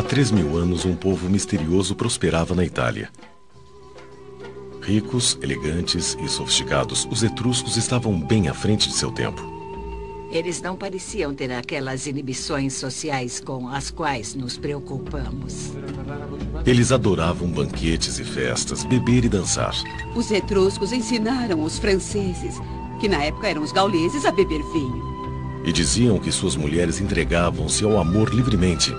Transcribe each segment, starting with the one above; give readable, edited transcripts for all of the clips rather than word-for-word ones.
3000 anos, um povo misterioso prosperava na Itália. Ricos, elegantes e sofisticados, os etruscos estavam bem à frente de seu tempo. Eles não pareciam ter aquelas inibições sociais com as quais nos preocupamos. Eles adoravam banquetes e festas, beber e dançar. Os etruscos ensinaram os franceses, que na época eram os gauleses, a beber vinho. E diziam que suas mulheres entregavam-se ao amor livremente.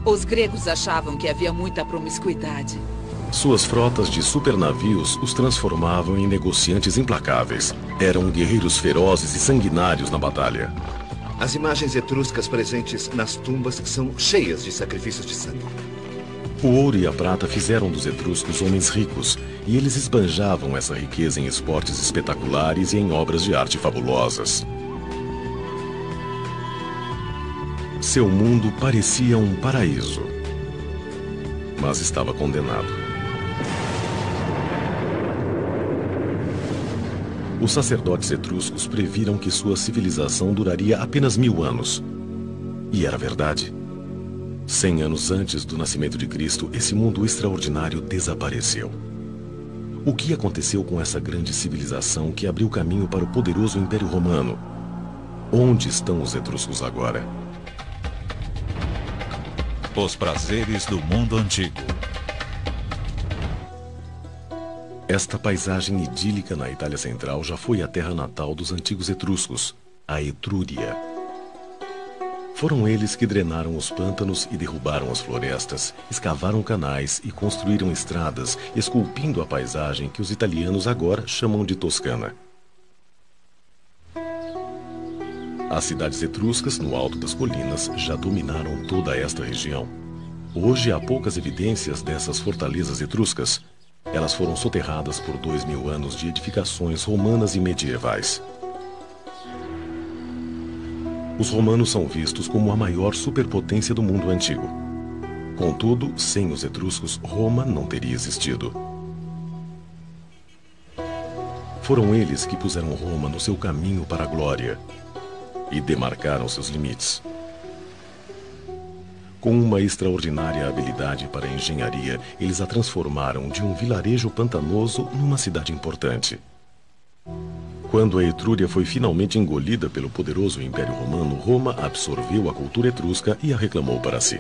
Os gregos achavam que havia muita promiscuidade. Suas frotas de supernavios os transformavam em negociantes implacáveis. Eram guerreiros ferozes e sanguinários na batalha. As imagens etruscas presentes nas tumbas são cheias de sacrifícios de sangue. O ouro e a prata fizeram dos etruscos homens ricos, e eles esbanjavam essa riqueza em esportes espetaculares e em obras de arte fabulosas. Seu mundo parecia um paraíso, mas estava condenado. Os sacerdotes etruscos previram que sua civilização duraria apenas 1000 anos. E era verdade. 100 anos antes do nascimento de Cristo, esse mundo extraordinário desapareceu. O que aconteceu com essa grande civilização que abriu caminho para o poderoso Império Romano? Onde estão os etruscos agora? Os prazeres do mundo antigo. Esta paisagem idílica na Itália Central já foi a terra natal dos antigos etruscos, a Etrúria. Foram eles que drenaram os pântanos e derrubaram as florestas, escavaram canais e construíram estradas, esculpindo a paisagem que os italianos agora chamam de Toscana. As cidades etruscas, no alto das colinas, já dominaram toda esta região. Hoje há poucas evidências dessas fortalezas etruscas. Elas foram soterradas por 2000 anos de edificações romanas e medievais. Os romanos são vistos como a maior superpotência do mundo antigo. Contudo, sem os etruscos, Roma não teria existido. Foram eles que puseram Roma no seu caminho para a glória e demarcaram seus limites. Com uma extraordinária habilidade para a engenharia, eles a transformaram de um vilarejo pantanoso numa cidade importante. Quando a Etrúria foi finalmente engolida pelo poderoso Império Romano, Roma absorveu a cultura etrusca e a reclamou para si.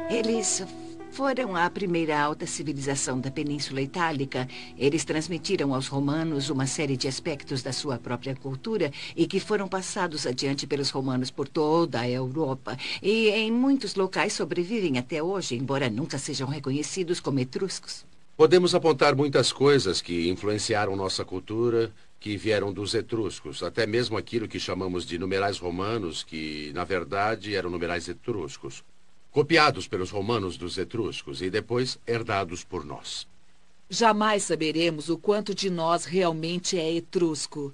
Eles foram a primeira alta civilização da Península Itálica. Eles transmitiram aos romanos uma série de aspectos da sua própria cultura e que foram passados adiante pelos romanos por toda a Europa. E em muitos locais sobrevivem até hoje, embora nunca sejam reconhecidos como etruscos. Podemos apontar muitas coisas que influenciaram nossa cultura, que vieram dos etruscos. Até mesmo aquilo que chamamos de numerais romanos, que, na verdade, eram numerais etruscos. Copiados pelos romanos dos etruscos e depois herdados por nós. Jamais saberemos o quanto de nós realmente é etrusco.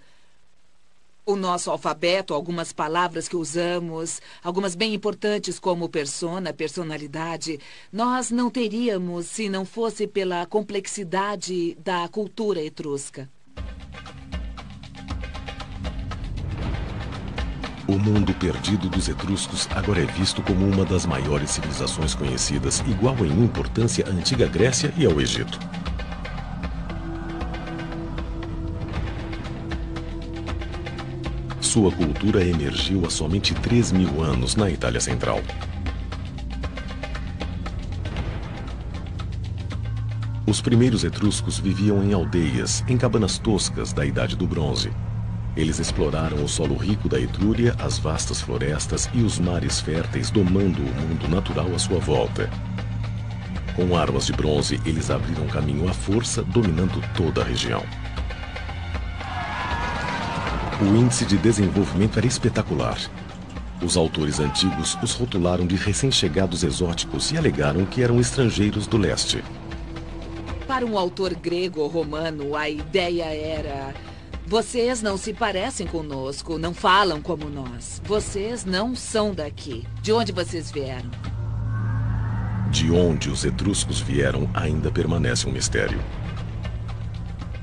O nosso alfabeto, algumas palavras que usamos, algumas bem importantes como persona, personalidade, nós não teríamos se não fosse pela complexidade da cultura etrusca. O mundo perdido dos etruscos agora é visto como uma das maiores civilizações conhecidas, igual em importância à antiga Grécia e ao Egito. Sua cultura emergiu há somente 3000 anos na Itália Central. Os primeiros etruscos viviam em aldeias, em cabanas toscas da Idade do Bronze. Eles exploraram o solo rico da Etrúria, as vastas florestas e os mares férteis, domando o mundo natural à sua volta. Com armas de bronze, eles abriram caminho à força, dominando toda a região. O índice de desenvolvimento era espetacular. Os autores antigos os rotularam de recém-chegados exóticos e alegaram que eram estrangeiros do leste. Para um autor grego ou romano, a ideia era: vocês não se parecem conosco, não falam como nós. Vocês não são daqui. De onde vocês vieram? De onde os etruscos vieram ainda permanece um mistério.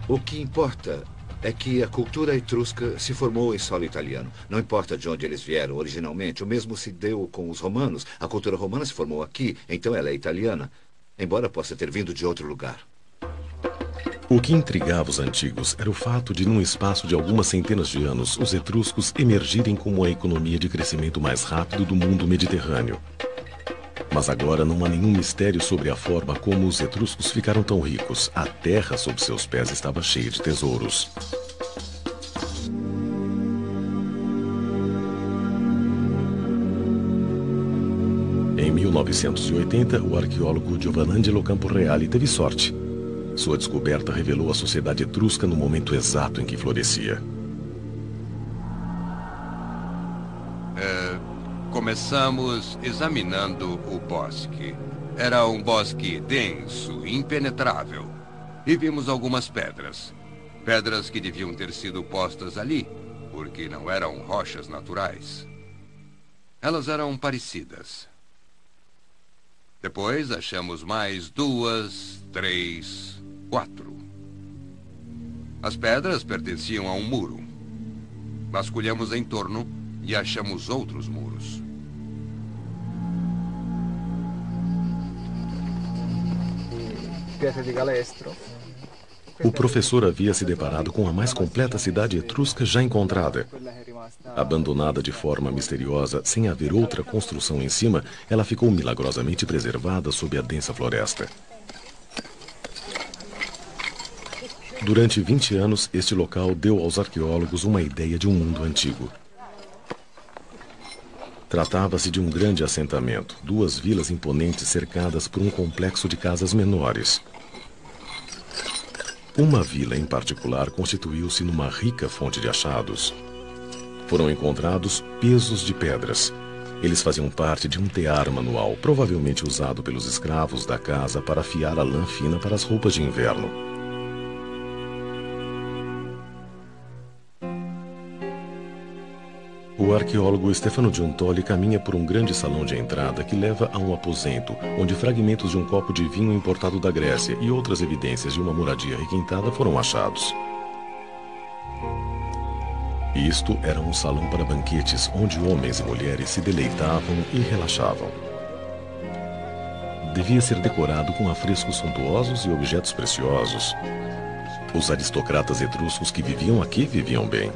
O que importa é que a cultura etrusca se formou em solo italiano. Não importa de onde eles vieram originalmente, o mesmo se deu com os romanos. A cultura romana se formou aqui, então ela é italiana, embora possa ter vindo de outro lugar. O que intrigava os antigos era o fato de, num espaço de algumas centenas de anos, os etruscos emergirem como a economia de crescimento mais rápido do mundo mediterrâneo. Mas agora não há nenhum mistério sobre a forma como os etruscos ficaram tão ricos. A terra sob seus pés estava cheia de tesouros. Em 1980, o arqueólogo Giovanangelo Camporeale teve sorte. Sua descoberta revelou a sociedade etrusca no momento exato em que florescia. Começamos examinando o bosque. Era um bosque denso, impenetrável. E vimos algumas pedras. Pedras que deviam ter sido postas ali, porque não eram rochas naturais. Elas eram parecidas. Depois achamos mais 2, 3, 4. As pedras pertenciam a um muro. Vasculhamos em torno e achamos outros muros. O professor havia se deparado com a mais completa cidade etrusca já encontrada. Abandonada de forma misteriosa, sem haver outra construção em cima, ela ficou milagrosamente preservada sob a densa floresta. Durante 20 anos, este local deu aos arqueólogos uma ideia de um mundo antigo. Tratava-se de um grande assentamento, 2 vilas imponentes cercadas por um complexo de casas menores. Uma vila em particular constituiu-se numa rica fonte de achados. Foram encontrados pesos de pedras. Eles faziam parte de um tear manual, provavelmente usado pelos escravos da casa para afiar a lã fina para as roupas de inverno. O arqueólogo Stefano Giuntoli caminha por um grande salão de entrada que leva a um aposento, onde fragmentos de um copo de vinho importado da Grécia e outras evidências de uma moradia requintada foram achados. Isto era um salão para banquetes, onde homens e mulheres se deleitavam e relaxavam. Devia ser decorado com afrescos suntuosos e objetos preciosos. Os aristocratas etruscos que viviam aqui viviam bem.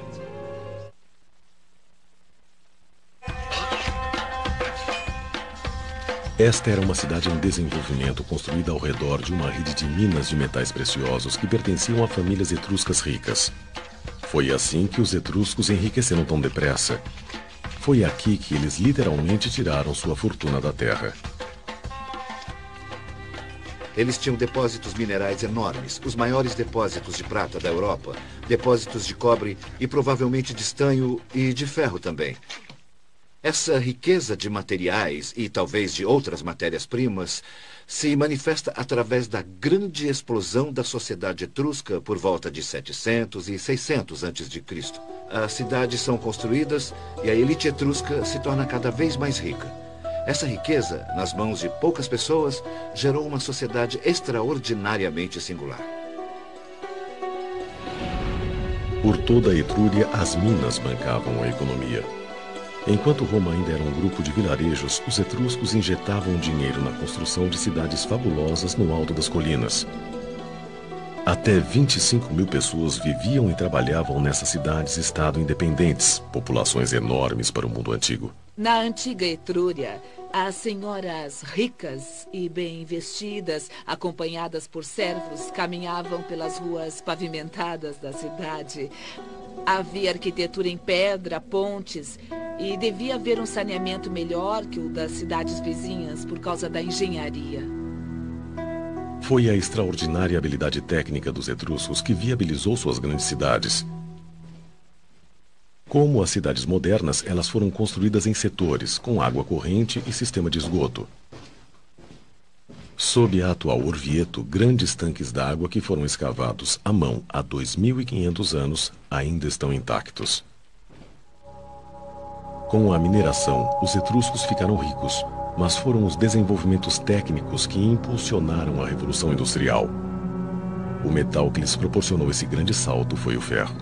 Esta era uma cidade em desenvolvimento construída ao redor de uma rede de minas de metais preciosos que pertenciam a famílias etruscas ricas. Foi assim que os etruscos enriqueceram tão depressa. Foi aqui que eles literalmente tiraram sua fortuna da terra. Eles tinham depósitos minerais enormes, os maiores depósitos de prata da Europa, depósitos de cobre e provavelmente de estanho e de ferro também. Essa riqueza de materiais e talvez de outras matérias-primas se manifesta através da grande explosão da sociedade etrusca por volta de 700 e 600 a.C. As cidades são construídas e a elite etrusca se torna cada vez mais rica. Essa riqueza, nas mãos de poucas pessoas, gerou uma sociedade extraordinariamente singular. Por toda a Etrúria, as minas bancavam a economia. Enquanto Roma ainda era um grupo de vilarejos, os etruscos injetavam dinheiro na construção de cidades fabulosas no alto das colinas. Até 25 mil pessoas viviam e trabalhavam nessas cidades-estado independentes, populações enormes para o mundo antigo. Na antiga Etrúria, as senhoras ricas e bem vestidas, acompanhadas por servos, caminhavam pelas ruas pavimentadas da cidade. Havia arquitetura em pedra, pontes, e devia haver um saneamento melhor que o das cidades vizinhas por causa da engenharia. Foi a extraordinária habilidade técnica dos etruscos que viabilizou suas grandes cidades. Como as cidades modernas, elas foram construídas em setores, com água corrente e sistema de esgoto. Sob a atual Orvieto, grandes tanques d'água que foram escavados à mão há 2.500 anos ainda estão intactos. Com a mineração, os etruscos ficaram ricos, mas foram os desenvolvimentos técnicos que impulsionaram a Revolução Industrial. O metal que lhes proporcionou esse grande salto foi o ferro.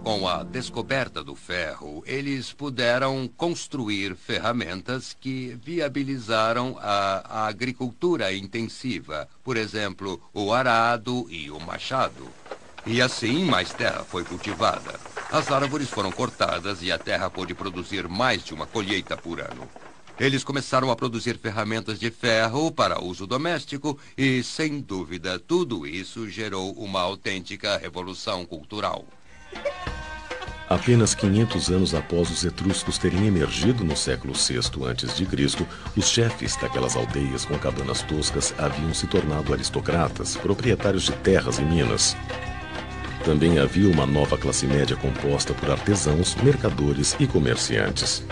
Com a descoberta do ferro, eles puderam construir ferramentas que viabilizaram a agricultura intensiva. Por exemplo, o arado e o machado. E assim, mais terra foi cultivada. As árvores foram cortadas e a terra pôde produzir mais de uma colheita por ano. Eles começaram a produzir ferramentas de ferro para uso doméstico e, sem dúvida, tudo isso gerou uma autêntica revolução cultural. Apenas 500 anos após os etruscos terem emergido no século VI a.C., os chefes daquelas aldeias com cabanas toscas haviam se tornado aristocratas, proprietários de terras e minas. Também havia uma nova classe média composta por artesãos, mercadores e comerciantes.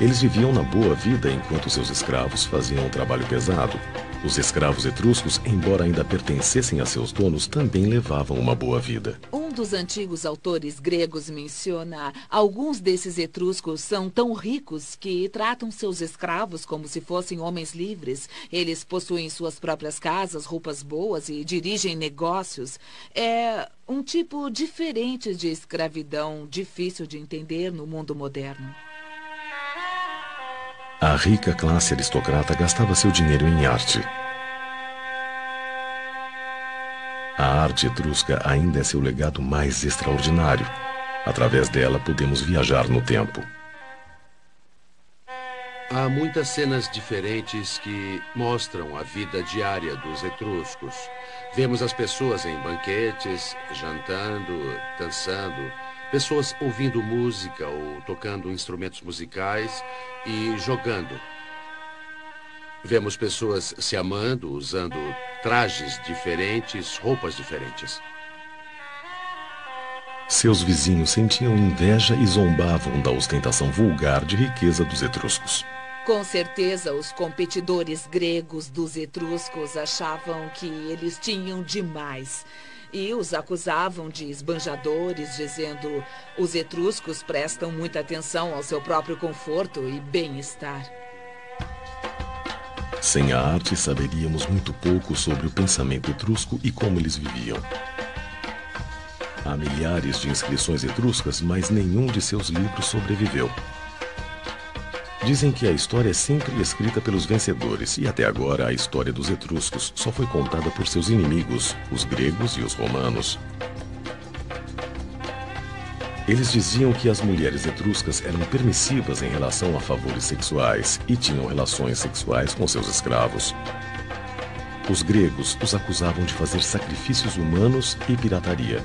Eles viviam na boa vida enquanto seus escravos faziam um trabalho pesado. Os escravos etruscos, embora ainda pertencessem a seus donos, também levavam uma boa vida. Um dos antigos autores gregos menciona: alguns desses etruscos são tão ricos que tratam seus escravos como se fossem homens livres. Eles possuem suas próprias casas, roupas boas e dirigem negócios. É um tipo diferente de escravidão, difícil de entender no mundo moderno. A rica classe aristocrata gastava seu dinheiro em arte. A arte etrusca ainda é seu legado mais extraordinário. Através dela, podemos viajar no tempo. Há muitas cenas diferentes que mostram a vida diária dos etruscos. Vemos as pessoas em banquetes, jantando, dançando, pessoas ouvindo música ou tocando instrumentos musicais e jogando. Vemos pessoas se amando, usando trajes diferentes, roupas diferentes. Seus vizinhos sentiam inveja e zombavam da ostentação vulgar de riqueza dos etruscos. Com certeza, os competidores gregos dos etruscos achavam que eles tinham demais. E os acusavam de esbanjadores, dizendo: os etruscos prestam muita atenção ao seu próprio conforto e bem-estar. Sem a arte, saberíamos muito pouco sobre o pensamento etrusco e como eles viviam. Há milhares de inscrições etruscas, mas nenhum de seus livros sobreviveu. Dizem que a história é sempre escrita pelos vencedores, e até agora a história dos etruscos só foi contada por seus inimigos, os gregos e os romanos. Eles diziam que as mulheres etruscas eram permissivas em relação a favores sexuais e tinham relações sexuais com seus escravos. Os gregos os acusavam de fazer sacrifícios humanos e pirataria.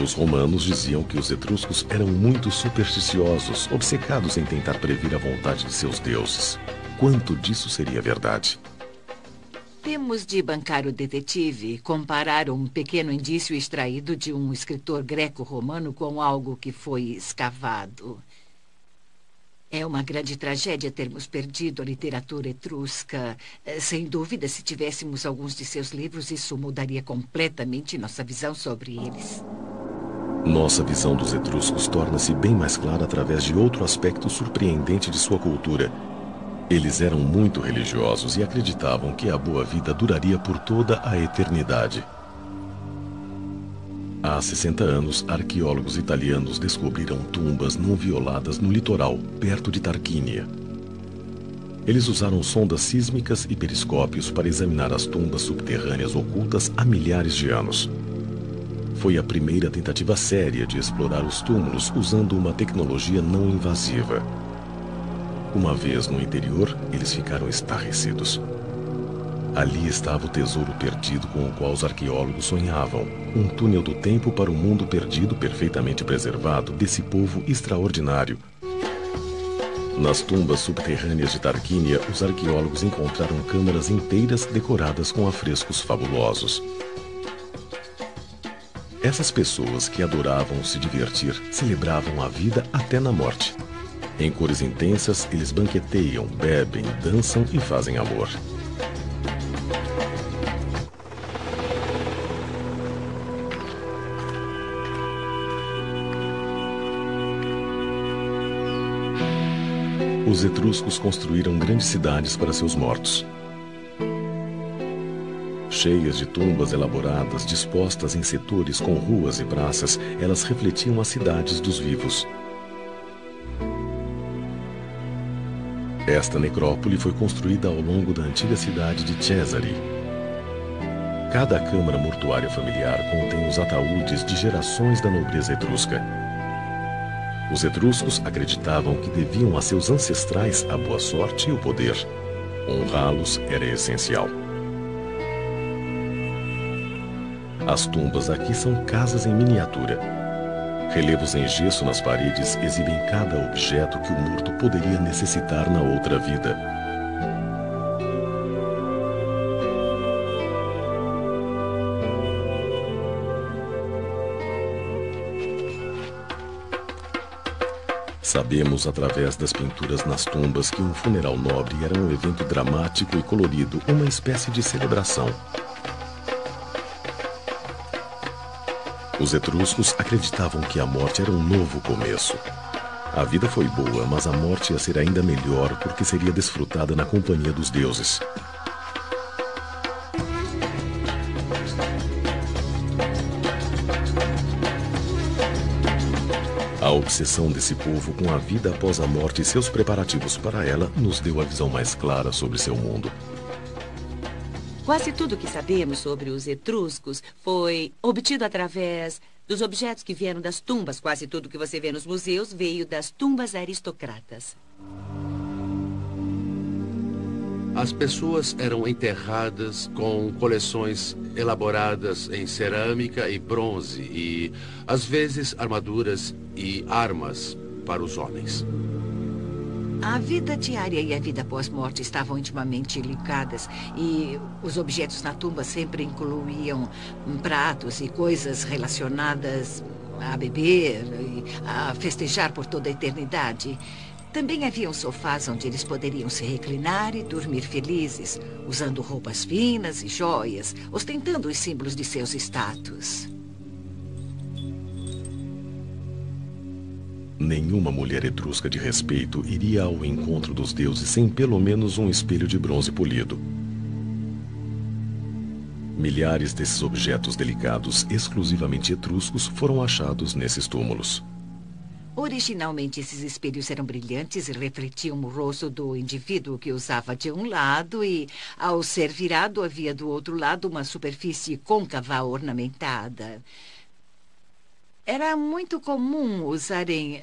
Os romanos diziam que os etruscos eram muito supersticiosos, obcecados em tentar prever a vontade de seus deuses. Quanto disso seria verdade? Temos de bancar o detetive, comparar um pequeno indício extraído de um escritor greco-romano com algo que foi escavado. É uma grande tragédia termos perdido a literatura etrusca. Sem dúvida, se tivéssemos alguns de seus livros, isso mudaria completamente nossa visão sobre eles. Nossa visão dos etruscos torna-se bem mais clara através de outro aspecto surpreendente de sua cultura. Eles eram muito religiosos e acreditavam que a boa vida duraria por toda a eternidade. Há 60 anos, arqueólogos italianos descobriram tumbas não violadas no litoral, perto de Tarquínia. Eles usaram sondas sísmicas e periscópios para examinar as tumbas subterrâneas ocultas há milhares de anos. Foi a primeira tentativa séria de explorar os túmulos usando uma tecnologia não invasiva. Uma vez no interior, eles ficaram estarrecidos. Ali estava o tesouro perdido com o qual os arqueólogos sonhavam. Um túnel do tempo para o mundo perdido perfeitamente preservado desse povo extraordinário. Nas tumbas subterrâneas de Tarquínia, os arqueólogos encontraram câmaras inteiras decoradas com afrescos fabulosos. Essas pessoas que adoravam se divertir, celebravam a vida até na morte. Em cores intensas, eles banqueteiam, bebem, dançam e fazem amor. Os etruscos construíram grandes cidades para seus mortos. Cheias de tumbas elaboradas, dispostas em setores com ruas e praças, elas refletiam as cidades dos vivos. Esta necrópole foi construída ao longo da antiga cidade de Cesare. Cada câmara mortuária familiar contém os ataúdes de gerações da nobreza etrusca. Os etruscos acreditavam que deviam a seus ancestrais a boa sorte e o poder. Honrá-los era essencial. As tumbas aqui são casas em miniatura. Relevos em gesso nas paredes exibem cada objeto que o morto poderia necessitar na outra vida. Sabemos, através das pinturas nas tumbas, que um funeral nobre era um evento dramático e colorido, uma espécie de celebração. Os etruscos acreditavam que a morte era um novo começo. A vida foi boa, mas a morte ia ser ainda melhor porque seria desfrutada na companhia dos deuses. A obsessão desse povo com a vida após a morte e seus preparativos para ela nos deu a visão mais clara sobre seu mundo. Quase tudo que sabemos sobre os etruscos foi obtido através dos objetos que vieram das tumbas. Quase tudo que você vê nos museus veio das tumbas aristocratas. As pessoas eram enterradas com coleções elaboradas em cerâmica e bronze e, às vezes, armaduras e armas para os homens. A vida diária e a vida pós-morte estavam intimamente ligadas e os objetos na tumba sempre incluíam pratos e coisas relacionadas a beber e a festejar por toda a eternidade. Também haviam sofás onde eles poderiam se reclinar e dormir felizes, usando roupas finas e joias, ostentando os símbolos de seus status. Nenhuma mulher etrusca de respeito iria ao encontro dos deuses sem pelo menos um espelho de bronze polido. Milhares desses objetos delicados, exclusivamente etruscos, foram achados nesses túmulos. Originalmente, esses espelhos eram brilhantes e refletiam o rosto do indivíduo que usava de um lado e, ao ser virado, havia do outro lado uma superfície côncava ornamentada. Era muito comum usarem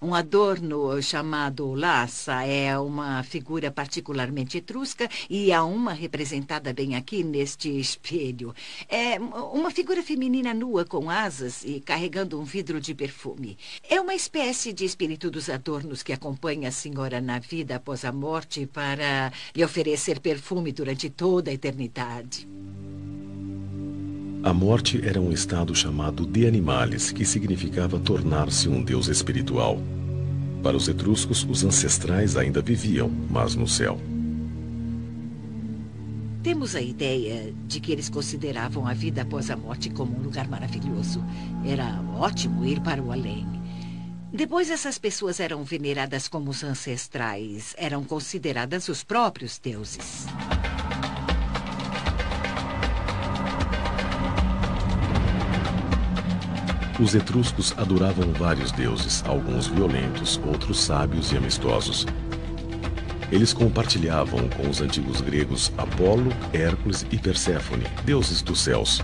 um adorno chamado laça. É uma figura particularmente etrusca e há uma representada bem aqui neste espelho. É uma figura feminina nua com asas e carregando um vidro de perfume. É uma espécie de espírito dos adornos que acompanha a senhora na vida após a morte para lhe oferecer perfume durante toda a eternidade. A morte era um estado chamado de animalis, que significava tornar-se um deus espiritual. Para os etruscos, os ancestrais ainda viviam, mas no céu. Temos a ideia de que eles consideravam a vida após a morte como um lugar maravilhoso. Era ótimo ir para o além. Depois, essas pessoas eram veneradas como os ancestrais. Eram consideradas os próprios deuses. Os etruscos adoravam vários deuses, alguns violentos, outros sábios e amistosos. Eles compartilhavam com os antigos gregos Apolo, Hércules e Perséfone, deuses dos céus.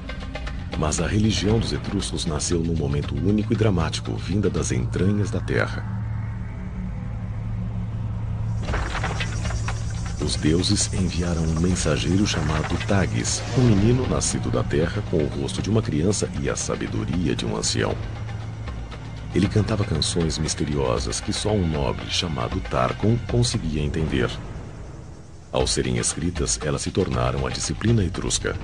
Mas a religião dos etruscos nasceu num momento único e dramático, vinda das entranhas da terra. Os deuses enviaram um mensageiro chamado Tagis, um menino nascido da terra com o rosto de uma criança e a sabedoria de um ancião. Ele cantava canções misteriosas que só um nobre chamado Tarcon conseguia entender. Ao serem escritas, elas se tornaram a disciplina etrusca.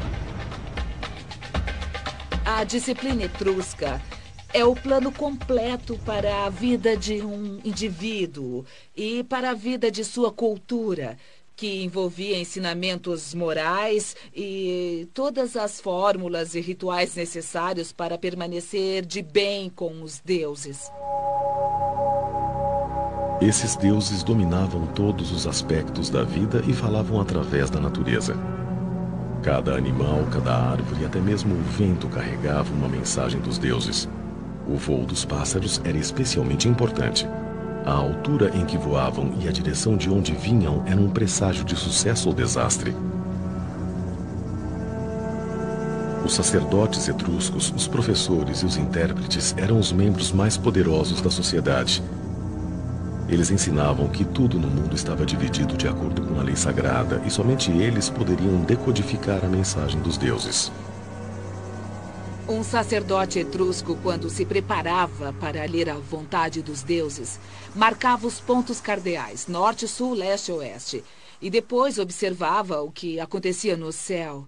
A disciplina etrusca é o plano completo para a vida de um indivíduo e para a vida de sua cultura, que envolvia ensinamentos morais e todas as fórmulas e rituais necessários para permanecer de bem com os deuses. Esses deuses dominavam todos os aspectos da vida e falavam através da natureza. Cada animal, cada árvore e até mesmo o vento carregava uma mensagem dos deuses. O voo dos pássaros era especialmente importante. A altura em que voavam e a direção de onde vinham eram um presságio de sucesso ou desastre. Os sacerdotes etruscos, os professores e os intérpretes eram os membros mais poderosos da sociedade. Eles ensinavam que tudo no mundo estava dividido de acordo com a lei sagrada e somente eles poderiam decodificar a mensagem dos deuses. Um sacerdote etrusco, quando se preparava para ler a vontade dos deuses, marcava os pontos cardeais, norte, sul, leste e oeste, e depois observava o que acontecia no céu.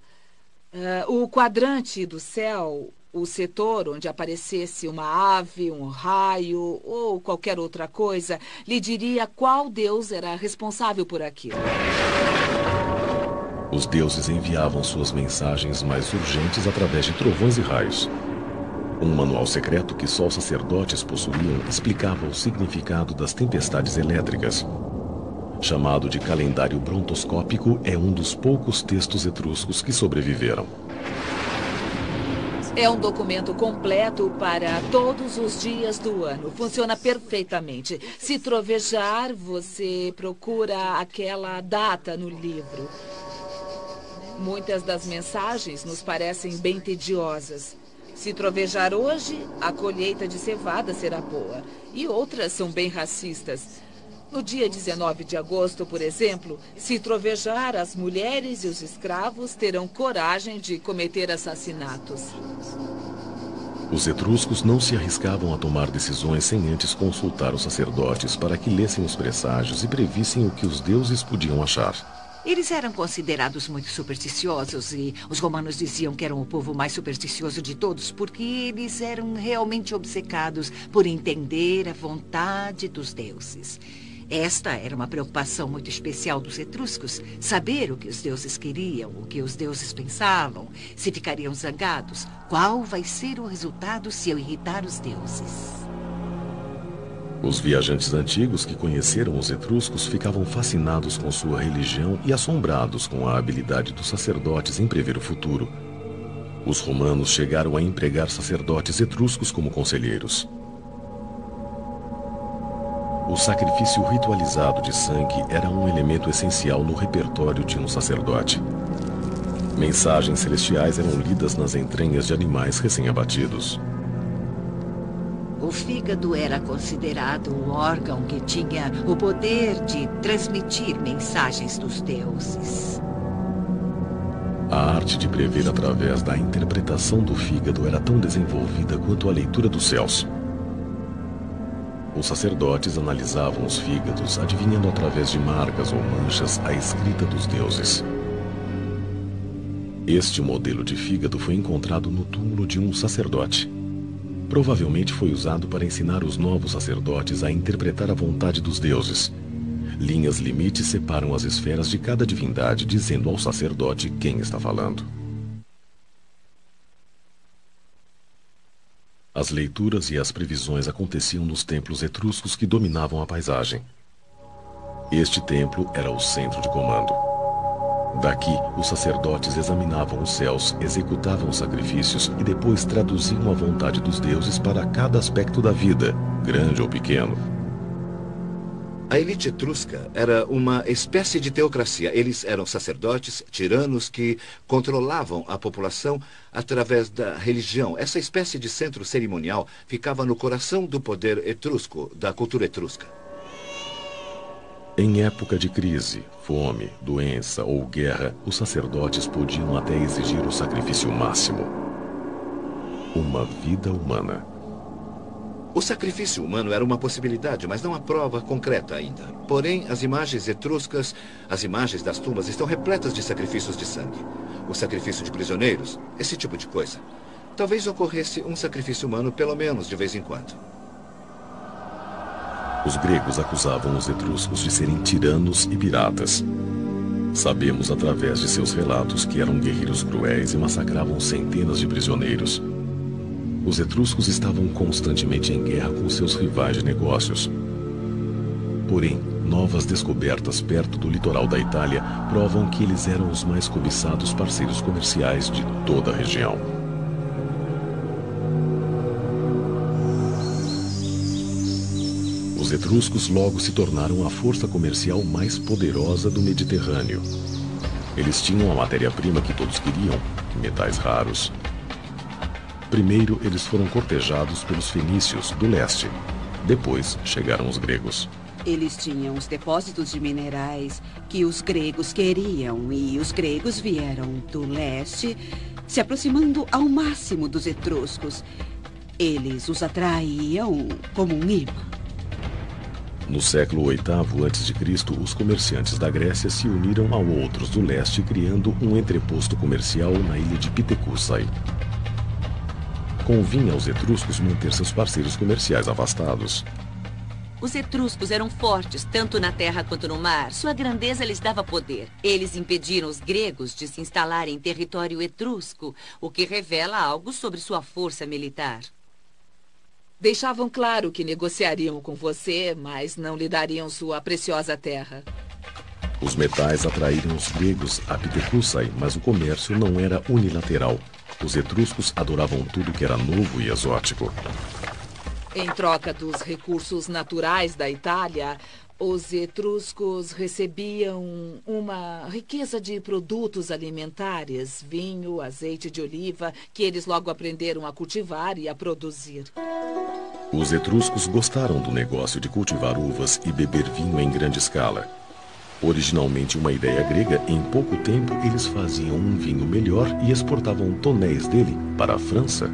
O quadrante do céu, o setor onde aparecesse uma ave, um raio ou qualquer outra coisa, lhe diria qual deus era responsável por aquilo. Os deuses enviavam suas mensagens mais urgentes através de trovões e raios. Um manual secreto que só os sacerdotes possuíam explicava o significado das tempestades elétricas. Chamado de calendário brontoscópico, é um dos poucos textos etruscos que sobreviveram. É um documento completo para todos os dias do ano. Funciona perfeitamente. Se trovejar, você procura aquela data no livro. Muitas das mensagens nos parecem bem tediosas. Se trovejar hoje, a colheita de cevada será boa. E outras são bem racistas. No dia 19 de agosto, por exemplo, se trovejar, as mulheres e os escravos terão coragem de cometer assassinatos. Os etruscos não se arriscavam a tomar decisões sem antes consultar os sacerdotes para que lessem os presságios e previssem o que os deuses podiam achar. Eles eram considerados muito supersticiosos e os romanos diziam que eram o povo mais supersticioso de todos porque eles eram realmente obcecados por entender a vontade dos deuses. Esta era uma preocupação muito especial dos etruscos, saber o que os deuses queriam, o que os deuses pensavam, se ficariam zangados, qual vai ser o resultado se eu irritar os deuses. Os viajantes antigos que conheceram os etruscos ficavam fascinados com sua religião e assombrados com a habilidade dos sacerdotes em prever o futuro. Os romanos chegaram a empregar sacerdotes etruscos como conselheiros. O sacrifício ritualizado de sangue era um elemento essencial no repertório de um sacerdote. Mensagens celestiais eram lidas nas entranhas de animais recém-abatidos. O fígado era considerado o órgão que tinha o poder de transmitir mensagens dos deuses. A arte de prever através da interpretação do fígado era tão desenvolvida quanto a leitura dos céus. Os sacerdotes analisavam os fígados, adivinhando através de marcas ou manchas a escrita dos deuses. Este modelo de fígado foi encontrado no túmulo de um sacerdote. Provavelmente foi usado para ensinar os novos sacerdotes a interpretar a vontade dos deuses. Linhas limites separam as esferas de cada divindade, dizendo ao sacerdote quem está falando. As leituras e as previsões aconteciam nos templos etruscos que dominavam a paisagem. Este templo era o centro de comando. Daqui, os sacerdotes examinavam os céus, executavam os sacrifícios e depois traduziam a vontade dos deuses para cada aspecto da vida, grande ou pequeno. A elite etrusca era uma espécie de teocracia. Eles eram sacerdotes, tiranos que controlavam a população através da religião. Essa espécie de centro cerimonial ficava no coração do poder etrusco, da cultura etrusca. Em época de crise, fome, doença ou guerra, os sacerdotes podiam até exigir o sacrifício máximo: uma vida humana. O sacrifício humano era uma possibilidade, mas não a prova concreta ainda. Porém, as imagens etruscas, as imagens das tumbas, estão repletas de sacrifícios de sangue. O sacrifício de prisioneiros, esse tipo de coisa. Talvez ocorresse um sacrifício humano pelo menos de vez em quando. Os gregos acusavam os etruscos de serem tiranos e piratas. Sabemos através de seus relatos que eram guerreiros cruéis e massacravam centenas de prisioneiros. Os etruscos estavam constantemente em guerra com seus rivais de negócios. Porém, novas descobertas perto do litoral da Itália provam que eles eram os mais cobiçados parceiros comerciais de toda a região. Os etruscos logo se tornaram a força comercial mais poderosa do Mediterrâneo. Eles tinham a matéria-prima que todos queriam, metais raros. Primeiro, eles foram cortejados pelos fenícios do leste. Depois, chegaram os gregos. Eles tinham os depósitos de minerais que os gregos queriam, e os gregos vieram do leste, se aproximando ao máximo dos etruscos. Eles os atraíam como um imã. No século VIII a.C., os comerciantes da Grécia se uniram a outros do leste, criando um entreposto comercial na ilha de Pitecússai. Convinha aos etruscos manter seus parceiros comerciais afastados. Os etruscos eram fortes, tanto na terra quanto no mar. Sua grandeza lhes dava poder. Eles impediram os gregos de se instalarem em território etrusco, o que revela algo sobre sua força militar. Deixavam claro que negociariam com você, mas não lhe dariam sua preciosa terra. Os metais atraíram os gregos a Pitecússai, mas o comércio não era unilateral. Os etruscos adoravam tudo que era novo e exótico. Em troca dos recursos naturais da Itália, os etruscos recebiam uma riqueza de produtos alimentares, vinho, azeite de oliva, que eles logo aprenderam a cultivar e a produzir. Os etruscos gostaram do negócio de cultivar uvas e beber vinho em grande escala. Originalmente uma ideia grega, em pouco tempo eles faziam um vinho melhor e exportavam tonéis dele para a França.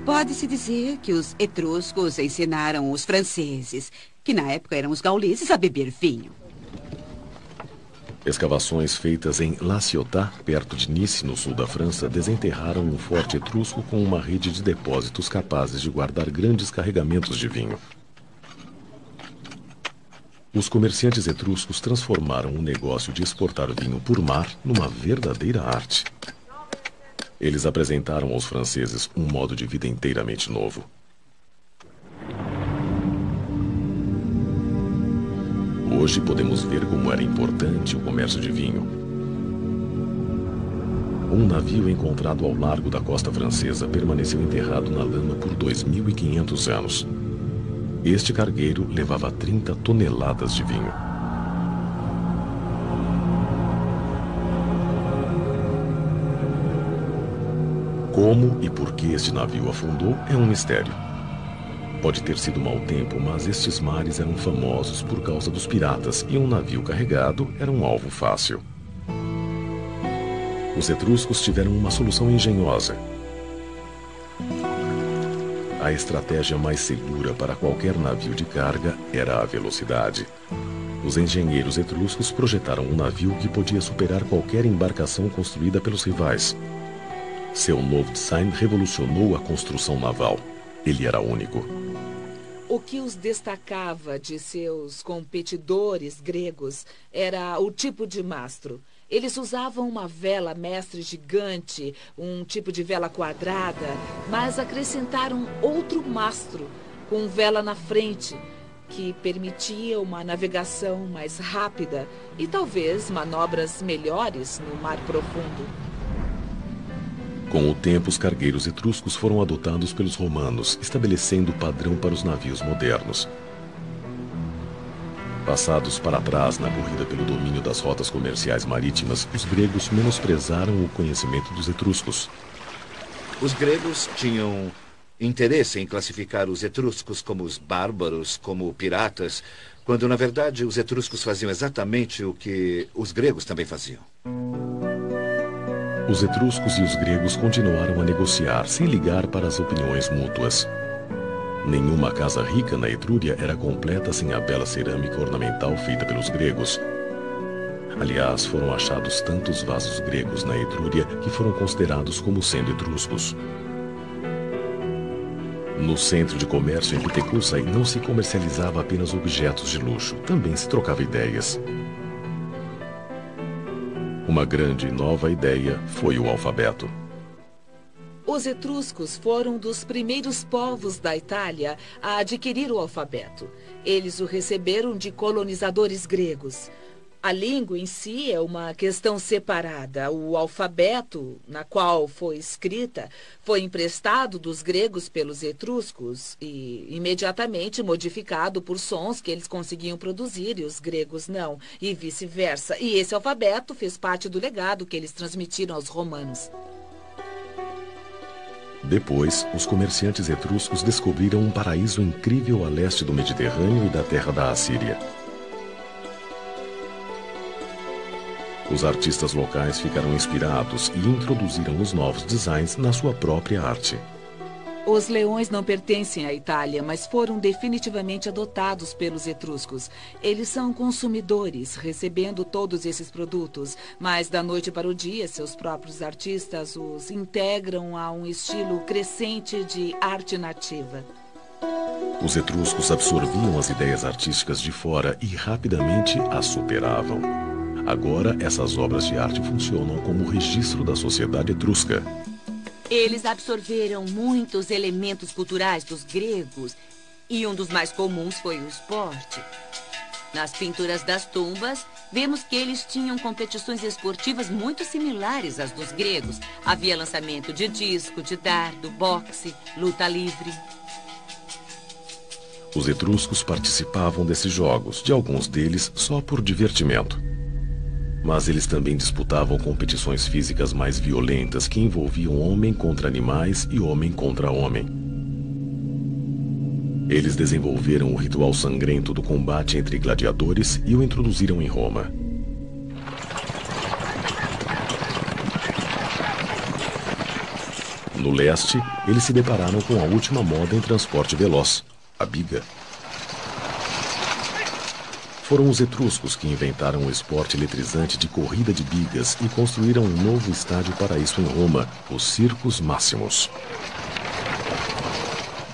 Pode-se dizer que os etruscos ensinaram os franceses, que na época eram os gauleses, a beber vinho. Escavações feitas em La Ciotat, perto de Nice, no sul da França, desenterraram um forte etrusco com uma rede de depósitos capazes de guardar grandes carregamentos de vinho. Os comerciantes etruscos transformaram o negócio de exportar vinho por mar numa verdadeira arte. Eles apresentaram aos franceses um modo de vida inteiramente novo. Hoje podemos ver como era importante o comércio de vinho. Um navio encontrado ao largo da costa francesa permaneceu enterrado na lama por 2.500 anos. Este cargueiro levava 30 toneladas de vinho. Como e por que este navio afundou é um mistério. Pode ter sido mau tempo, mas estes mares eram famosos por causa dos piratas e um navio carregado era um alvo fácil. Os etruscos tiveram uma solução engenhosa. A estratégia mais segura para qualquer navio de carga era a velocidade. Os engenheiros etruscos projetaram um navio que podia superar qualquer embarcação construída pelos rivais. Seu novo design revolucionou a construção naval. Ele era único. O que os destacava de seus competidores gregos era o tipo de mastro. Eles usavam uma vela mestre gigante, um tipo de vela quadrada, mas acrescentaram outro mastro, com vela na frente, que permitia uma navegação mais rápida e talvez manobras melhores no mar profundo. Com o tempo, os cargueiros etruscos foram adotados pelos romanos, estabelecendo o padrão para os navios modernos. Passados para trás na corrida pelo domínio das rotas comerciais marítimas, os gregos menosprezaram o conhecimento dos etruscos. Os gregos tinham interesse em classificar os etruscos como os bárbaros, como piratas, quando na verdade os etruscos faziam exatamente o que os gregos também faziam. Os etruscos e os gregos continuaram a negociar, sem ligar para as opiniões mútuas. Nenhuma casa rica na Etrúria era completa sem a bela cerâmica ornamental feita pelos gregos. Aliás, foram achados tantos vasos gregos na Etrúria que foram considerados como sendo etruscos. No centro de comércio em Pitecússai não se comercializava apenas objetos de luxo, também se trocava ideias. Uma grande e nova ideia foi o alfabeto. Os etruscos foram dos primeiros povos da Itália a adquirir o alfabeto. Eles o receberam de colonizadores gregos. A língua em si é uma questão separada. O alfabeto, na qual foi escrita, foi emprestado dos gregos pelos etruscos e imediatamente modificado por sons que eles conseguiam produzir e os gregos não, e vice-versa. E esse alfabeto fez parte do legado que eles transmitiram aos romanos. Depois, os comerciantes etruscos descobriram um paraíso incrível a leste do Mediterrâneo e da terra da Assíria. Os artistas locais ficaram inspirados e introduziram os novos designs na sua própria arte. Os leões não pertencem à Itália, mas foram definitivamente adotados pelos etruscos. Eles são consumidores, recebendo todos esses produtos, mas da noite para o dia, seus próprios artistas os integram a um estilo crescente de arte nativa. Os etruscos absorviam as ideias artísticas de fora e rapidamente as superavam. Agora, essas obras de arte funcionam como registro da sociedade etrusca. Eles absorveram muitos elementos culturais dos gregos e um dos mais comuns foi o esporte. Nas pinturas das tumbas, vemos que eles tinham competições esportivas muito similares às dos gregos. Havia lançamento de disco, de dardo, boxe, luta livre. Os etruscos participavam desses jogos, de alguns deles só por divertimento. Mas eles também disputavam competições físicas mais violentas que envolviam homem contra animais e homem contra homem. Eles desenvolveram o ritual sangrento do combate entre gladiadores e o introduziram em Roma. No leste, eles se depararam com a última moda em transporte veloz, a biga. Foram os etruscos que inventaram o esporte eletrizante de corrida de bigas e construíram um novo estádio para isso em Roma, os Circus Maximus.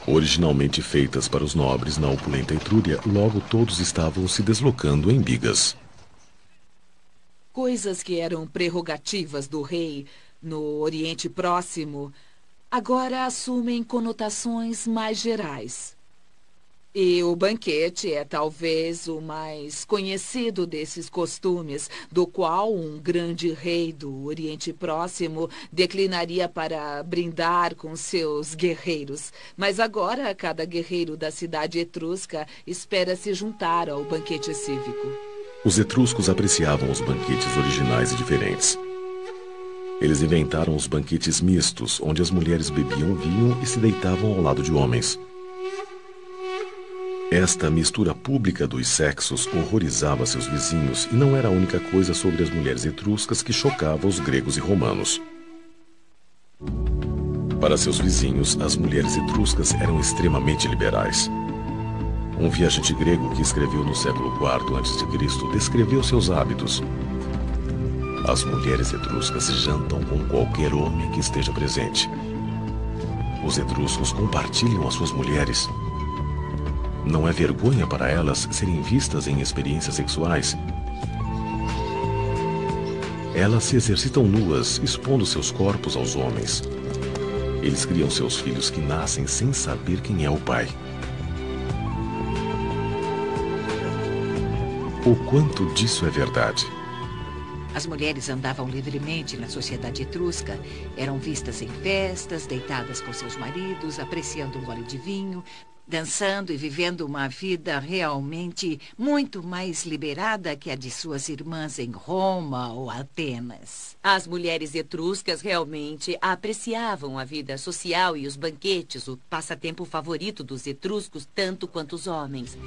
Originalmente feitas para os nobres na opulenta Etrúria, logo todos estavam se deslocando em bigas. Coisas que eram prerrogativas do rei no Oriente Próximo agora assumem conotações mais gerais. E o banquete é talvez o mais conhecido desses costumes, do qual um grande rei do Oriente Próximo declinaria para brindar com seus guerreiros. Mas agora, cada guerreiro da cidade etrusca espera se juntar ao banquete cívico. Os etruscos apreciavam os banquetes originais e diferentes. Eles inventaram os banquetes mistos, onde as mulheres bebiam vinho e se deitavam ao lado de homens. Esta mistura pública dos sexos horrorizava seus vizinhos e não era a única coisa sobre as mulheres etruscas que chocava os gregos e romanos. Para seus vizinhos, as mulheres etruscas eram extremamente liberais. Um viajante grego que escreveu no século IV a.C. descreveu seus hábitos. As mulheres etruscas jantam com qualquer homem que esteja presente. Os etruscos compartilham as suas mulheres. Não é vergonha para elas serem vistas em experiências sexuais. Elas se exercitam nuas, expondo seus corpos aos homens. Eles criam seus filhos que nascem sem saber quem é o pai. O quanto disso é verdade? As mulheres andavam livremente na sociedade etrusca, eram vistas em festas, deitadas com seus maridos, apreciando um gole de vinho, dançando e vivendo uma vida realmente muito mais liberada que a de suas irmãs em Roma ou Atenas. As mulheres etruscas realmente apreciavam a vida social e os banquetes, o passatempo favorito dos etruscos, tanto quanto os homens.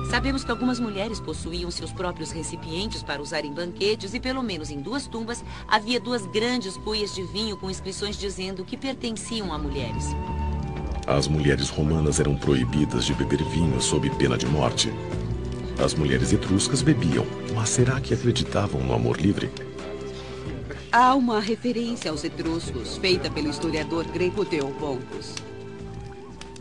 Sabemos que algumas mulheres possuíam seus próprios recipientes para usar em banquetes e, pelo menos em 2 tumbas, havia 2 grandes cuias de vinho com inscrições dizendo que pertenciam a mulheres. As mulheres romanas eram proibidas de beber vinho sob pena de morte. As mulheres etruscas bebiam, mas será que acreditavam no amor livre? Há uma referência aos etruscos, feita pelo historiador grego Theopolcus.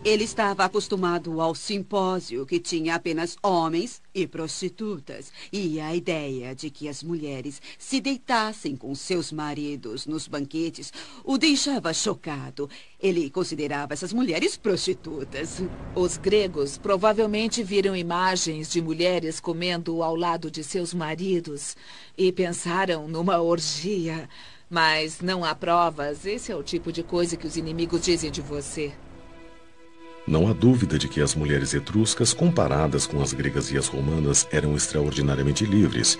Ele estava acostumado ao simpósio, que tinha apenas homens e prostitutas. E a ideia de que as mulheres se deitassem com seus maridos nos banquetes o deixava chocado. Ele considerava essas mulheres prostitutas. Os gregos provavelmente viram imagens de mulheres comendo ao lado de seus maridos e pensaram numa orgia. Mas não há provas. Esse é o tipo de coisa que os inimigos dizem de você. Não há dúvida de que as mulheres etruscas, comparadas com as gregas e as romanas, eram extraordinariamente livres.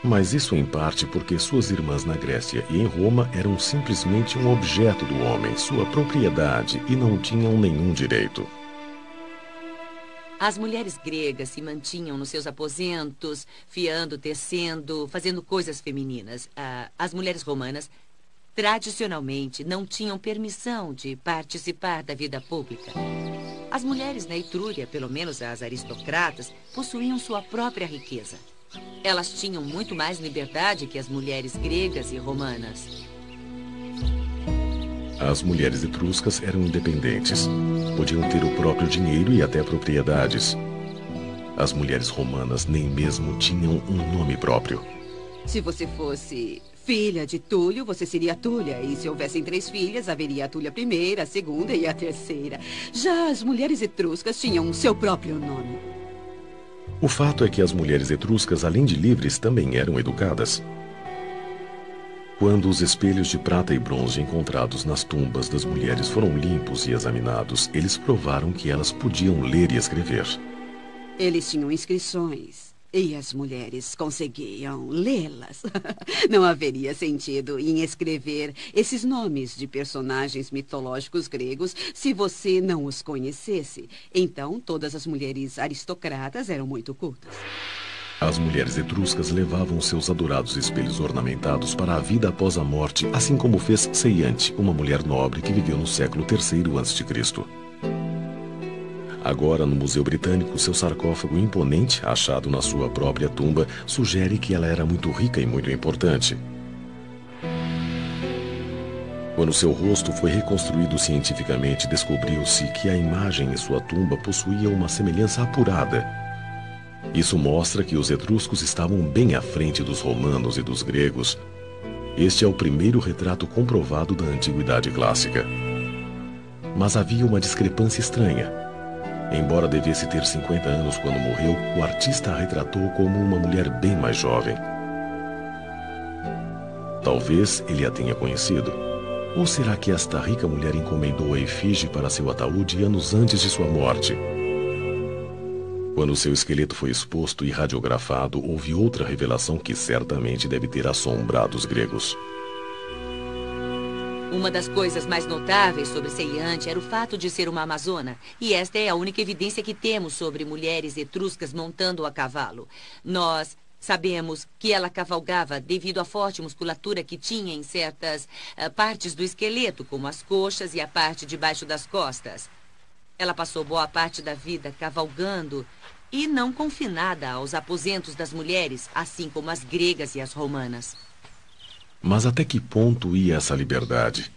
Mas isso em parte porque suas irmãs na Grécia e em Roma eram simplesmente um objeto do homem, sua propriedade, e não tinham nenhum direito. As mulheres gregas se mantinham nos seus aposentos, fiando, tecendo, fazendo coisas femininas. As mulheres romanas, tradicionalmente, não tinham permissão de participar da vida pública. As mulheres na Etrúria, pelo menos as aristocratas, possuíam sua própria riqueza. Elas tinham muito mais liberdade que as mulheres gregas e romanas. As mulheres etruscas eram independentes. Podiam ter o próprio dinheiro e até propriedades. As mulheres romanas nem mesmo tinham um nome próprio. Se você fosse filha de Túlio, você seria Túlia. E se houvessem 3 filhas, haveria a Túlia I, a segunda e a terceira. Já as mulheres etruscas tinham seu próprio nome. O fato é que as mulheres etruscas, além de livres, também eram educadas. Quando os espelhos de prata e bronze encontrados nas tumbas das mulheres foram limpos e examinados, eles provaram que elas podiam ler e escrever. Eles tinham inscrições e as mulheres conseguiam lê-las. Não haveria sentido em escrever esses nomes de personagens mitológicos gregos se você não os conhecesse. Então, todas as mulheres aristocratas eram muito cultas. As mulheres etruscas levavam seus adorados espelhos ornamentados para a vida após a morte, assim como fez Ceiante, uma mulher nobre que viveu no século III a.C. Agora, no Museu Britânico, seu sarcófago imponente, achado na sua própria tumba, sugere que ela era muito rica e muito importante. Quando seu rosto foi reconstruído cientificamente, descobriu-se que a imagem em sua tumba possuía uma semelhança apurada. Isso mostra que os etruscos estavam bem à frente dos romanos e dos gregos. Este é o primeiro retrato comprovado da Antiguidade Clássica. Mas havia uma discrepância estranha. Embora devesse ter 50 anos quando morreu, o artista a retratou como uma mulher bem mais jovem. Talvez ele a tenha conhecido. Ou será que esta rica mulher encomendou a efígie para seu ataúde anos antes de sua morte? Quando seu esqueleto foi exposto e radiografado, houve outra revelação que certamente deve ter assombrado os gregos. Uma das coisas mais notáveis sobre Ceiante era o fato de ser uma amazona. E esta é a única evidência que temos sobre mulheres etruscas montando a cavalo. Nós sabemos que ela cavalgava devido à forte musculatura que tinha em certas partes do esqueleto, como as coxas e a parte de baixo das costas. Ela passou boa parte da vida cavalgando e não confinada aos aposentos das mulheres, assim como as gregas e as romanas. Mas até que ponto ia essa liberdade?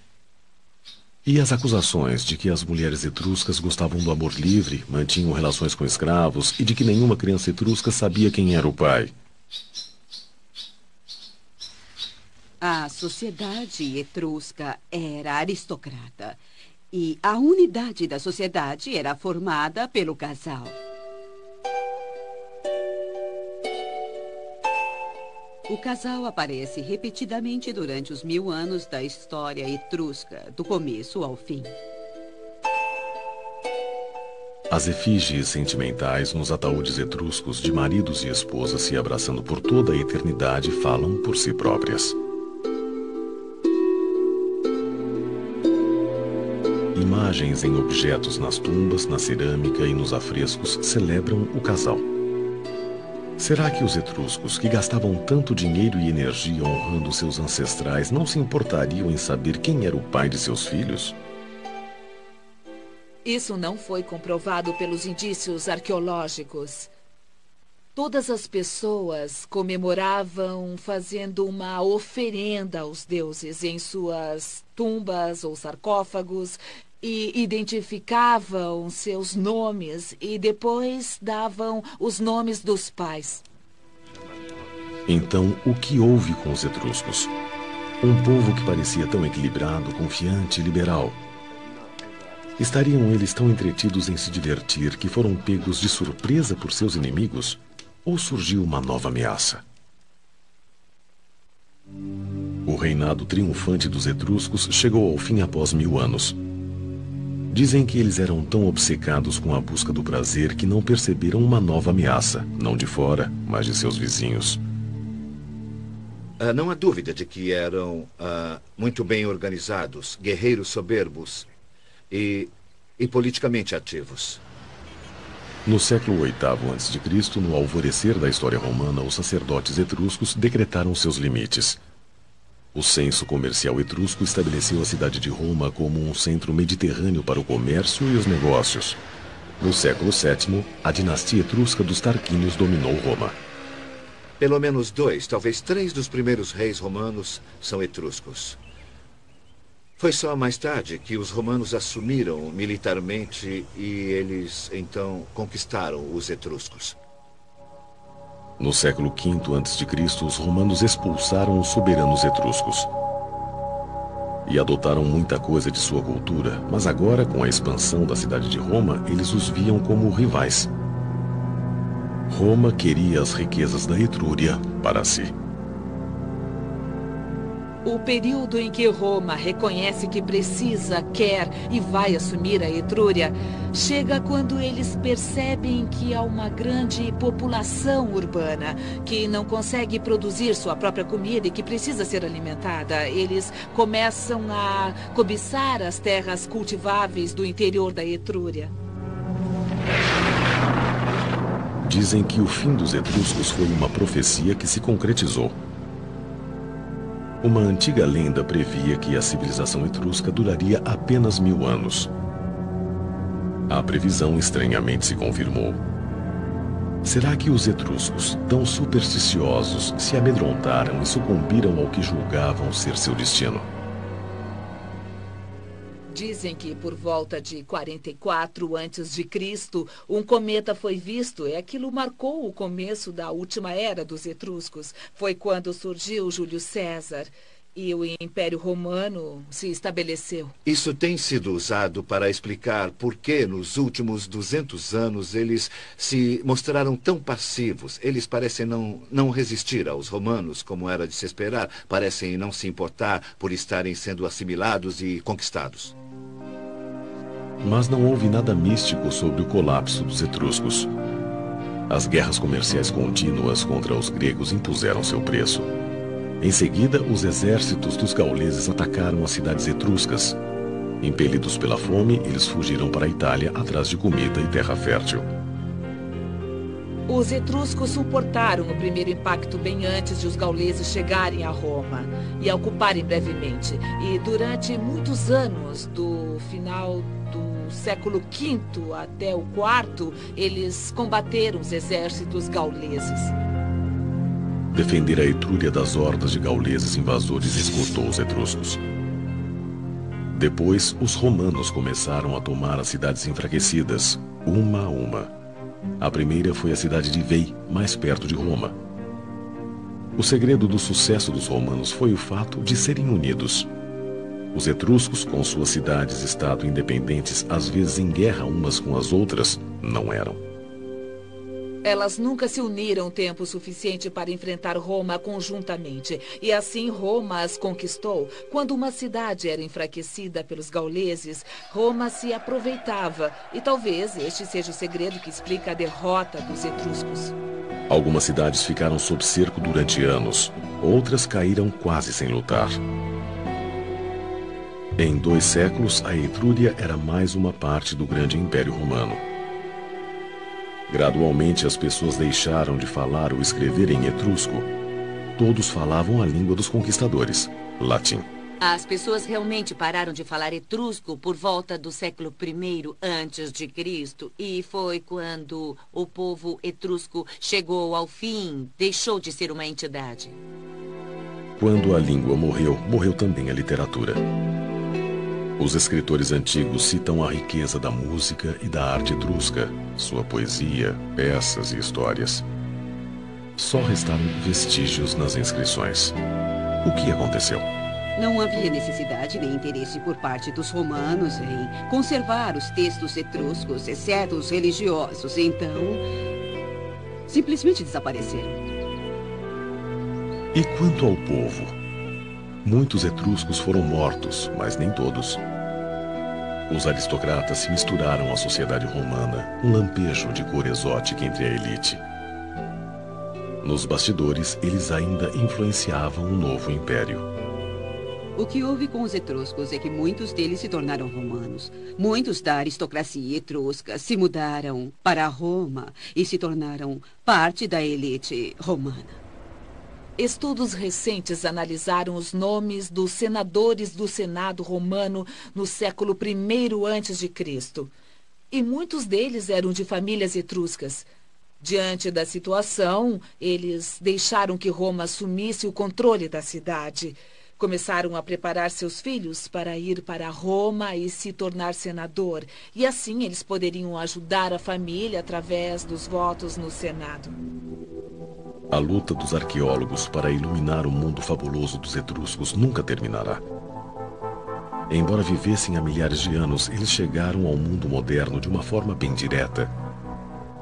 E as acusações de que as mulheres etruscas gostavam do amor livre, mantinham relações com escravos e de que nenhuma criança etrusca sabia quem era o pai? A sociedade etrusca era aristocrata. E a unidade da sociedade era formada pelo casal. O casal aparece repetidamente durante os 1000 anos da história etrusca, do começo ao fim. As efígies sentimentais nos ataúdes etruscos de maridos e esposas se abraçando por toda a eternidade falam por si próprias. Imagens em objetos nas tumbas, na cerâmica e nos afrescos celebram o casal. Será que os etruscos, que gastavam tanto dinheiro e energia honrando seus ancestrais, não se importariam em saber quem era o pai de seus filhos? Isso não foi comprovado pelos indícios arqueológicos. Todas as pessoas comemoravam fazendo uma oferenda aos deuses em suas tumbas ou sarcófagos. e identificavam seus nomes e depois davam os nomes dos pais. Então, o que houve com os etruscos? Um povo que parecia tão equilibrado, confiante e liberal. Estariam eles tão entretidos em se divertir que foram pegos de surpresa por seus inimigos? Ou surgiu uma nova ameaça? O reinado triunfante dos etruscos chegou ao fim após 1000 anos. Dizem que eles eram tão obcecados com a busca do prazer que não perceberam uma nova ameaça, não de fora, mas de seus vizinhos. Não há dúvida de que eram muito bem organizados, guerreiros soberbos e politicamente ativos. No século VIII a.C., no alvorecer da história romana, os sacerdotes etruscos decretaram seus limites. O censo comercial etrusco estabeleceu a cidade de Roma como um centro mediterrâneo para o comércio e os negócios. No século VII, a dinastia etrusca dos Tarquínios dominou Roma. Pelo menos 2, talvez 3 dos primeiros reis romanos são etruscos. Foi só mais tarde que os romanos assumiram militarmente e eles, então, conquistaram os etruscos. No século V a.C., os romanos expulsaram os soberanos etruscos. E adotaram muita coisa de sua cultura, mas agora, com a expansão da cidade de Roma, eles os viam como rivais. Roma queria as riquezas da Etrúria para si. O período em que Roma reconhece que precisa, quer e vai assumir a Etrúria chega quando eles percebem que há uma grande população urbana que não consegue produzir sua própria comida e que precisa ser alimentada. Eles começam a cobiçar as terras cultiváveis do interior da Etrúria. Dizem que o fim dos etruscos foi uma profecia que se concretizou. Uma antiga lenda previa que a civilização etrusca duraria apenas 1000 anos. A previsão estranhamente se confirmou. Será que os etruscos, tão supersticiosos, se amedrontaram e sucumbiram ao que julgavam ser seu destino? Dizem que por volta de 44 a.C., um cometa foi visto e aquilo marcou o começo da última era dos etruscos. Foi quando surgiu Júlio César e o Império Romano se estabeleceu. Isso tem sido usado para explicar por que nos últimos 200 anos eles se mostraram tão passivos. Eles parecem não resistir aos romanos, como era de se esperar. Parecem não se importar por estarem sendo assimilados e conquistados. Mas não houve nada místico sobre o colapso dos etruscos. As guerras comerciais contínuas contra os gregos impuseram seu preço. Em seguida, os exércitos dos gauleses atacaram as cidades etruscas. Impelidos pela fome, eles fugiram para a Itália atrás de comida e terra fértil. Os etruscos suportaram o primeiro impacto bem antes de os gauleses chegarem a Roma e a ocuparem brevemente. E durante muitos anos, do final do século V até o IV, eles combateram os exércitos gauleses. Defender a Etrúria das hordas de gauleses invasores esgotou os etruscos. Depois, os romanos começaram a tomar as cidades enfraquecidas, uma a uma. A primeira foi a cidade de Veii, mais perto de Roma. O segredo do sucesso dos romanos foi o fato de serem unidos. Os etruscos, com suas cidades-estado independentes, às vezes em guerra umas com as outras, não eram. Elas nunca se uniram tempo suficiente para enfrentar Roma conjuntamente. E assim Roma as conquistou. Quando uma cidade era enfraquecida pelos gauleses, Roma se aproveitava. E talvez este seja o segredo que explica a derrota dos etruscos. Algumas cidades ficaram sob cerco durante anos. Outras caíram quase sem lutar. Em 2 séculos, a Etrúria era mais uma parte do grande Império Romano. Gradualmente, as pessoas deixaram de falar ou escrever em etrusco. Todos falavam a língua dos conquistadores, latim. As pessoas realmente pararam de falar etrusco por volta do século I a.C. E foi quando o povo etrusco chegou ao fim, deixou de ser uma entidade. Quando a língua morreu, morreu também a literatura. Os escritores antigos citam a riqueza da música e da arte etrusca, sua poesia, peças e histórias. Só restaram vestígios nas inscrições. O que aconteceu? Não havia necessidade nem interesse por parte dos romanos em conservar os textos etruscos, exceto os religiosos. Então, simplesmente desapareceram. E quanto ao povo? Muitos etruscos foram mortos, mas nem todos. Os aristocratas se misturaram à sociedade romana, um lampejo de cor exótica entre a elite. Nos bastidores, eles ainda influenciavam o novo império. O que houve com os etruscos é que muitos deles se tornaram romanos. Muitos da aristocracia etrusca se mudaram para Roma e se tornaram parte da elite romana. Estudos recentes analisaram os nomes dos senadores do Senado romano no século I a.C. E muitos deles eram de famílias etruscas. Diante da situação, eles deixaram que Roma assumisse o controle da cidade. Começaram a preparar seus filhos para ir para Roma e se tornar senador. E assim eles poderiam ajudar a família através dos votos no Senado. A luta dos arqueólogos para iluminar o mundo fabuloso dos etruscos nunca terminará. Embora vivessem há milhares de anos, eles chegaram ao mundo moderno de uma forma bem direta.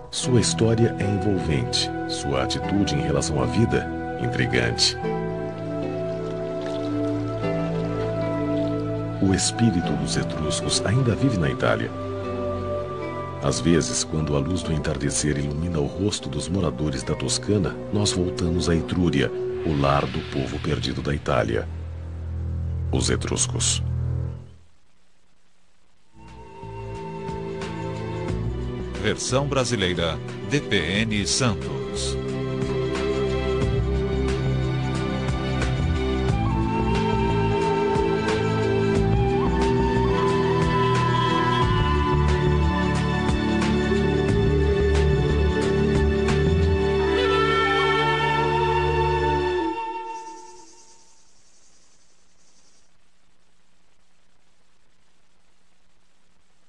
Sua história é envolvente, sua atitude em relação à vida, intrigante. O espírito dos etruscos ainda vive na Itália. Às vezes, quando a luz do entardecer ilumina o rosto dos moradores da Toscana, nós voltamos à Etrúria, o lar do povo perdido da Itália. Os etruscos. Versão brasileira, DPN Santos.